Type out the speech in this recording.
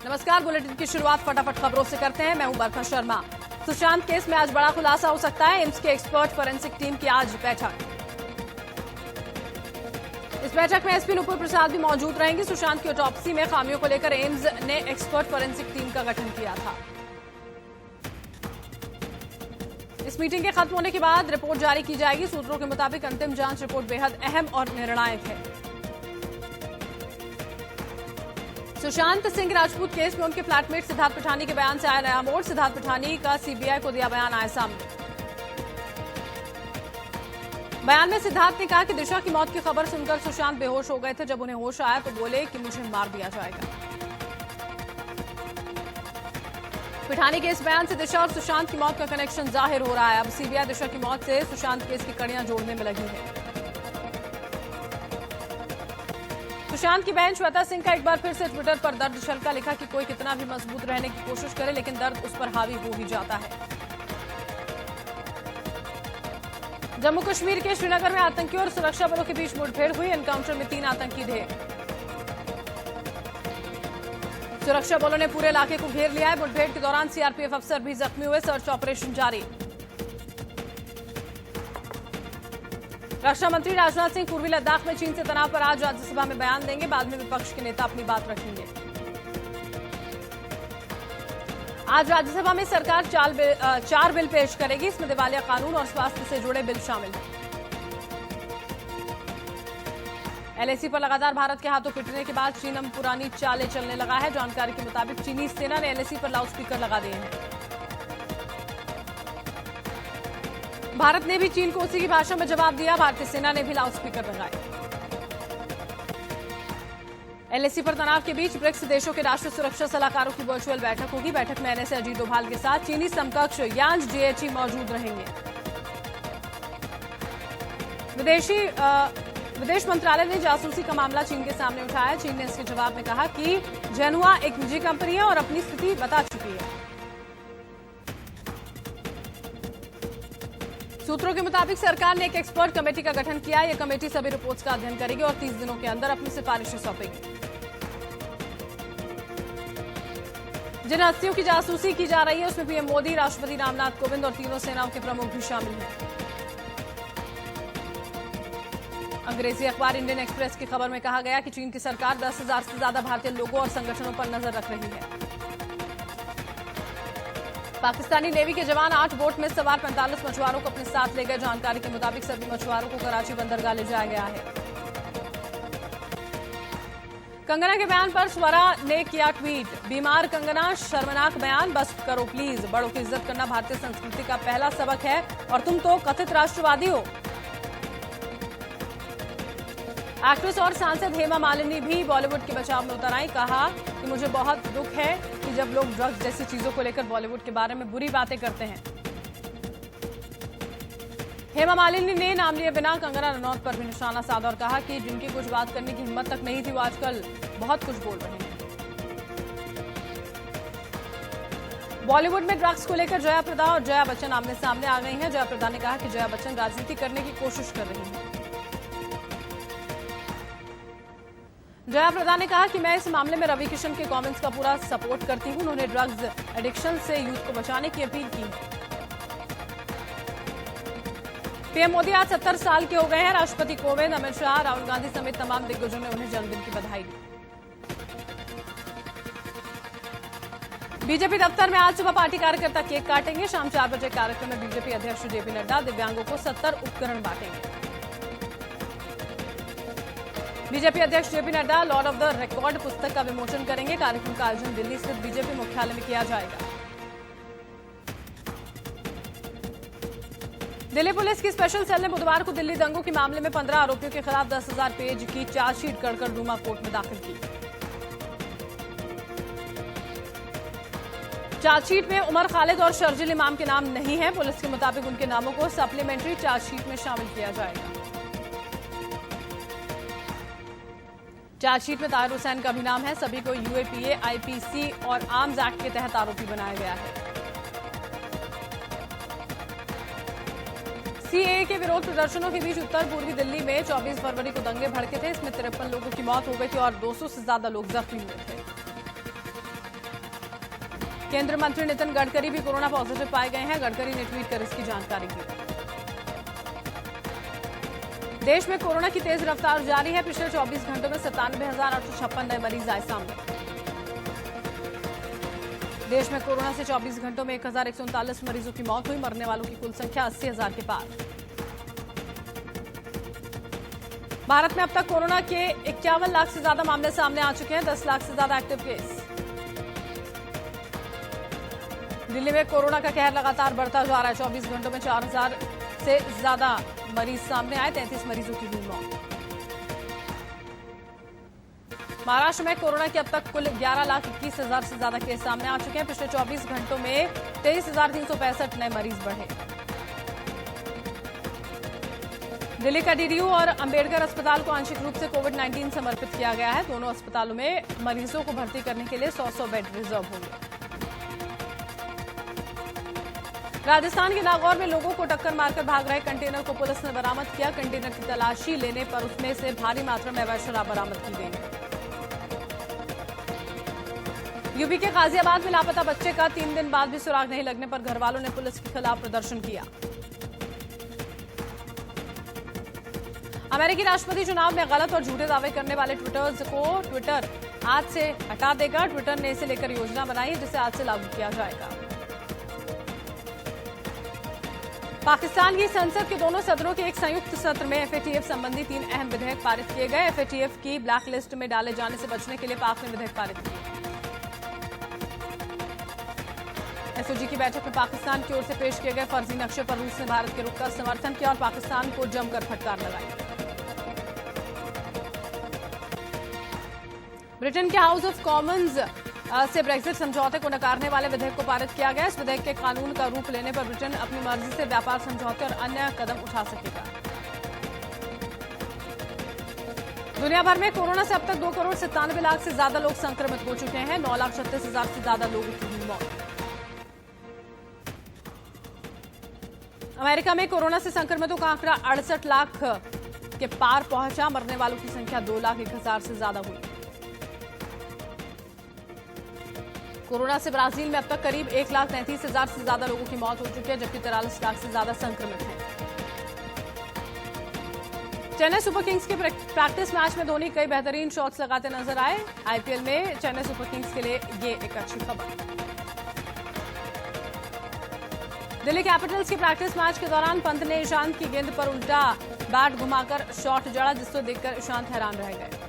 नमस्कार। बुलेटिन की शुरुआत फटाफट खबरों से करते हैं। मैं हूं बरखा शर्मा। सुशांत केस में आज बड़ा खुलासा हो सकता है। एम्स के एक्सपर्ट फोरेंसिक टीम की आज बैठक। इस बैठक में एसपी नुपुर प्रसाद भी मौजूद रहेंगे। सुशांत की ऑटोप्सी में खामियों को लेकर एम्स ने एक्सपर्ट फोरेंसिक टीम का गठन किया था। इस मीटिंग के खत्म होने के बाद रिपोर्ट जारी की जाएगी। सूत्रों के मुताबिक अंतिम जांच रिपोर्ट बेहद अहम और निर्णायक है। सुशांत सिंह राजपूत केस में उनके फ्लैटमेट सिद्धार्थ पिठानी के बयान से आया नया मोड़। सिद्धार्थ पिठानी का सीबीआई को दिया बयान आया सामने। बयान में सिद्धार्थ ने कहा कि दिशा की मौत की खबर सुनकर सुशांत बेहोश हो गए थे। जब उन्हें होश आया तो बोले कि मुझे मार दिया जाएगा। पिठानी के इस बयान से दिशा और सुशांत की मौत का कनेक्शन जाहिर हो रहा है। अब सीबीआई दिशा की मौत से सुशांत केस की कड़ियां जोड़ने में लगी है। सुशांत की बहन श्वेता सिंह का एक बार फिर से ट्विटर पर दर्द छलका। लिखा कि कोई कितना भी मजबूत रहने की कोशिश करे लेकिन दर्द उस पर हावी हो ही जाता है। जम्मू कश्मीर के श्रीनगर में आतंकियों और सुरक्षा बलों के बीच मुठभेड़ हुई। एनकाउंटर में 3 आतंकी ढेर। सुरक्षा बलों ने पूरे इलाके को घेर लिया है। मुठभेड़ के दौरान सीआरपीएफ अफसर भी जख्मी हुए। सर्च ऑपरेशन जारी। रक्षा मंत्री राजनाथ सिंह पूर्वी लद्दाख में चीन से तनाव पर आज राज्यसभा में बयान देंगे। बाद में विपक्ष के नेता अपनी बात रखेंगे। आज राज्यसभा में सरकार 4 बिल पेश करेगी। इसमें दिवालिया कानून और स्वास्थ्य से जुड़े बिल शामिल हैं। एलएसी पर लगातार भारत के हाथों पिटने के बाद चीन अब पुरानी चालें चलने लगा है। जानकारी के मुताबिक चीनी सेना ने एलएसी पर लाउडस्पीकर लगा दिए हैं। भारत ने भी चीन को उसी की भाषा में जवाब दिया। भारतीय सेना ने भी लाउडस्पीकर लगाए। एलएसी पर तनाव के बीच ब्रिक्स देशों के राष्ट्रीय सुरक्षा सलाहकारों की वर्चुअल बैठक होगी। बैठक में एनएसए अजीत डोभाल के साथ चीनी समकक्ष यांग जीएची मौजूद रहेंगे। विदेश मंत्रालय ने जासूसी का मामला चीन के सामने उठाया। चीन ने इसके जवाब में कहा कि जेनहुआ एक निजी कंपनी है और अपनी स्थिति बता चुकी है। सूत्रों के मुताबिक सरकार ने एक एक्सपर्ट कमेटी का गठन किया। यह कमेटी सभी रिपोर्ट्स का अध्ययन करेगी और 30 दिनों के अंदर अपनी सिफारिशें सौंपेगी। जिन हस्तियों की जासूसी की जा रही है उसमें पीएम मोदी, राष्ट्रपति रामनाथ कोविंद और तीनों सेनाओं के प्रमुख भी शामिल हैं। अंग्रेजी अखबार इंडियन एक्सप्रेस की खबर में कहा गया कि चीन की सरकार 10,000 से ज्यादा भारतीय लोगों और संगठनों पर नजर रख रही है। पाकिस्तानी नेवी के जवान 8 बोट में सवार 45 मछुआरों को अपने साथ ले गए। जानकारी के मुताबिक सभी मछुआरों को कराची बंदरगाह ले जाया गया है। कंगना के बयान पर स्वरा ने किया ट्वीट। बीमार कंगना, शर्मनाक बयान, बस करो प्लीज। बड़ों की इज्जत करना भारतीय संस्कृति का पहला सबक है और तुम तो कथित राष्ट्रवादी हो। एक्ट्रेस और सांसद हेमा मालिनी भी बॉलीवुड के बचाव में उतर आई। कहा कि मुझे बहुत दुख है कि जब लोग ड्रग्स जैसी चीजों को लेकर बॉलीवुड के बारे में बुरी बातें करते हैं। हेमा मालिनी ने नाम लिए बिना कंगना रनौत पर भी निशाना साधा और कहा कि जिनकी कुछ बात करने की हिम्मत तक नहीं थी वो आजकल बहुत कुछ बोल रहे हैं। बॉलीवुड में ड्रग्स को लेकर जया प्रदा और जया बच्चन आमने सामने आ गई हैं। जया प्रदा ने कहा कि जया बच्चन राजनीति करने की कोशिश कर रही हैं। जया प्रदा ने कहा कि मैं इस मामले में रवि किशन के कमेंट्स का पूरा सपोर्ट करती हूं। उन्होंने ड्रग्स एडिक्शन से यूथ को बचाने की अपील की है। पीएम मोदी आज 70 साल के हो गए हैं। राष्ट्रपति कोविंद, अमित शाह, राहुल गांधी समेत तमाम दिग्गजों ने उन्हें जन्मदिन की बधाई दी। बीजेपी दफ्तर में आज सुबह पार्टी कार्यकर्ता केक काटेंगे। शाम 4 बजे कार्यक्रम में बीजेपी अध्यक्ष जेपी नड्डा दिव्यांगों को 70 उपकरण बांटेंगे। बीजेपी अध्यक्ष JP Nadda Lord of the record पुस्तक का विमोचन करेंगे। कार्यक्रम का आयोजन दिल्ली स्थित बीजेपी मुख्यालय में किया जाएगा। दिल्ली पुलिस की स्पेशल सेल ने बुधवार को दिल्ली दंगों के मामले में 15 आरोपियों के खिलाफ 10,000 पेज की चार्जशीट कड़कड़डूमा कोर्ट में दाखिल की। चार्जशीट में उमर खालिद और शर्जिल इमाम के नाम नहीं है। पुलिस के मुताबिक उनके नामों को सप्लीमेंट्री चार्जशीट में शामिल किया जाएगा। चार्जशीट में ताहिर हुसैन का भी नाम है। सभी को यूएपीए, आईपीसी और आर्म्स एक्ट के तहत आरोपी बनाया गया है। सीएए के विरोध प्रदर्शनों के बीच उत्तर पूर्वी दिल्ली में 24 फरवरी को दंगे भड़के थे। इसमें 53 लोगों की मौत हो गई थी और 200 से ज्यादा लोग जख्मी हुए थे। केंद्रीय मंत्री नितिन गडकरी भी कोरोना पॉजिटिव पाए गए हैं। गडकरी ने ट्वीट कर इसकी जानकारी दी। देश में कोरोना की तेज रफ्तार जारी है। पिछले 24 घंटों में 97,856 नए मरीज आए सामने। देश में कोरोना से 24 घंटों में 1,139 मरीजों की मौत हुई। मरने वालों की कुल संख्या 80,000 के पार। भारत में अब तक कोरोना के 51 लाख से ज्यादा मामले सामने आ चुके हैं। 10 लाख से ज्यादा एक्टिव केस। दिल्ली में कोरोना का कहर लगातार बढ़ता जा रहा है। 24 घंटों में 4,000 से ज्यादा मरीज सामने आए। 33 मरीजों की हुई मौत। महाराष्ट्र में कोरोना के अब तक कुल 11,21,000 से ज्यादा केस सामने आ चुके हैं। पिछले 24 घंटों में 23,365 नए मरीज बढ़े। दिल्ली का डीडीयू और अंबेडकर अस्पताल को आंशिक रूप से कोविड-19 समर्पित किया गया है। दोनों अस्पतालों में मरीजों को भर्ती करने के लिए 100 बेड रिजर्व होंगे। राजस्थान के नागौर में लोगों को टक्कर मारकर भाग रहे कंटेनर को पुलिस ने बरामद किया। कंटेनर की तलाशी लेने पर उसमें से भारी मात्रा में अवैध शराब बरामद की गई है। यूपी के गाजियाबाद में लापता बच्चे का 3 दिन बाद भी सुराग नहीं लगने पर घरवालों ने पुलिस के खिलाफ प्रदर्शन किया। अमेरिकी राष्ट्रपति चुनाव में गलत और झूठे दावे करने वाले ट्विटर्स को ट्विटर आज से हटा देगा। ट्विटर ने इसे लेकर योजना बनाई है जिसे आज से लागू किया जाएगा। पाकिस्तान की संसद के दोनों सदनों के एक संयुक्त सत्र में एफएटीएफ संबंधी 3 अहम विधेयक पारित किए गए। एफएटीएफ की ब्लैक लिस्ट में डाले जाने से बचने के लिए पाक ने विधेयक पारित किए। एसओजी की बैठक में पाकिस्तान की ओर से पेश किए गए फर्जी नक्शे पर रूस ने भारत के रुख का समर्थन किया और पाकिस्तान को जमकर फटकार लगाई। ब्रिटेन के हाउस ऑफ कॉमन्स से ब्रेक्जिट समझौते को नकारने वाले विधेयक को पारित किया गया। इस विधेयक के कानून का रूप लेने पर ब्रिटेन अपनी मर्जी से व्यापार समझौते और अन्य कदम उठा सकेगा। दुनिया भर में कोरोना से अब तक 2 करोड़ 97 लाख से ज्यादा लोग संक्रमित हो चुके हैं। 9,36,000 से ज्यादा लोगों की हुई मौत। अमेरिका में कोरोना से संक्रमितों का आंकड़ा 68 लाख के पार पहुंचा। मरने वालों की संख्या 2,01,000 से ज्यादा हुई। कोरोना से ब्राजील में अब तक करीब 1,33,000 से ज्यादा लोगों की मौत हो चुकी है, जबकि 43 लाख से ज्यादा संक्रमित हैं। चेन्नई सुपर किंग्स के प्रैक्टिस मैच में धोनी कई बेहतरीन शॉट्स लगाते नजर आए। आईपीएल में चेन्नई सुपर किंग्स के लिए ये एक अच्छी खबर। दिल्ली कैपिटल्स के प्रैक्टिस मैच के दौरान पंत ने ईशांत की गेंद पर उल्टा बैट घुमाकर शॉट जड़ा, जिसको देखकर ईशांत हैरान रह गए।